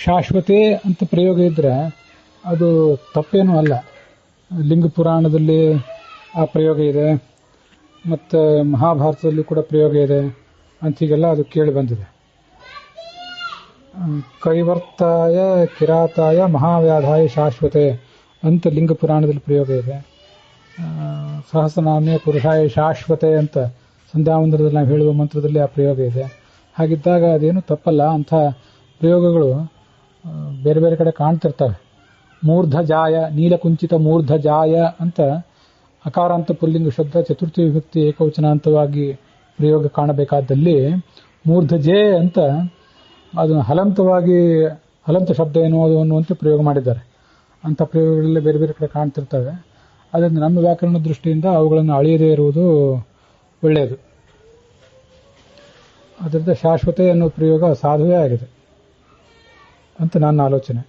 ಶಾಶ್ವತೆ ಅಂತ ಪ್ರಯೋಗ ಇದ್ರೆ ಅದು ತಪ್ಪೇನೂ ಅಲ್ಲ. ಲಿಂಗ ಪುರಾಣದಲ್ಲಿ ಆ ಪ್ರಯೋಗ ಇದೆ, ಮತ್ತು ಮಹಾಭಾರತದಲ್ಲಿ ಕೂಡ ಪ್ರಯೋಗ ಇದೆ ಅಂತೀಗೆಲ್ಲ ಅದು ಕೇಳಿ ಬಂದಿದೆ. ಕೈವರ್ತಾಯ ಕಿರಾತಾಯ ಮಹಾವ್ಯಾಧಾಯ ಶಾಶ್ವತೆ ಅಂತ ಲಿಂಗ ಪುರಾಣದಲ್ಲಿ ಪ್ರಯೋಗ ಇದೆ. ಸಹಸ್ರನಾಮ್ಯ ಪುರುಷಾಯ ಶಾಶ್ವತೆ ಅಂತ ಸಂಧ್ಯಾವಂದನದಲ್ಲಿ ನಾವು ಹೇಳುವ ಮಂತ್ರದಲ್ಲಿ ಆ ಪ್ರಯೋಗ ಇದೆ. ಹಾಗಿದ್ದಾಗ ಅದೇನು ತಪ್ಪಲ್ಲ. ಅಂಥ ಪ್ರಯೋಗಗಳು ಬೇರೆ ಬೇರೆ ಕಡೆ ಕಾಣ್ತಿರ್ತವೆ. ಮೂರ್ಧಜಾಯ, ನೀಲಕುಂಚಿತ ಮೂರ್ಧಜಾಯ ಅಂತ ಅಕಾರಾಂತ ಪುಲ್ಲಿಂಗ ಶಬ್ದ ಚತುರ್ಥಿ ವಿಭಕ್ತಿ ಏಕವಚನಾಂತವಾಗಿ ಪ್ರಯೋಗ ಕಾಣಬೇಕಾದಲ್ಲಿ ಮೂರ್ಧಜೆ ಅಂತ ಅದನ್ನು ಹಲಂತವಾಗಿ ಹಲಂತ ಶಬ್ದ ಎನ್ನುವುದು ಅನ್ನುವಂತೆ ಪ್ರಯೋಗ ಮಾಡಿದ್ದಾರೆ. ಅಂಥ ಪ್ರಯೋಗಗಳೆಲ್ಲ ಬೇರೆ ಬೇರೆ ಕಡೆ ಕಾಣ್ತಿರ್ತವೆ. ಅದರಿಂದ ನಮ್ಮ ವ್ಯಾಕರಣ ದೃಷ್ಟಿಯಿಂದ ಅವುಗಳನ್ನು ಅಳೆಯದೇ ಇರುವುದು ಒಳ್ಳೆಯದು. ಅದರಿಂದ ಶಾಶ್ವತೆ ಅನ್ನೋ ಪ್ರಯೋಗ ಸಾಧುವೇ ಆಗಿದೆ ಅಂತ ನನ್ನ ಆಲೋಚನೆ.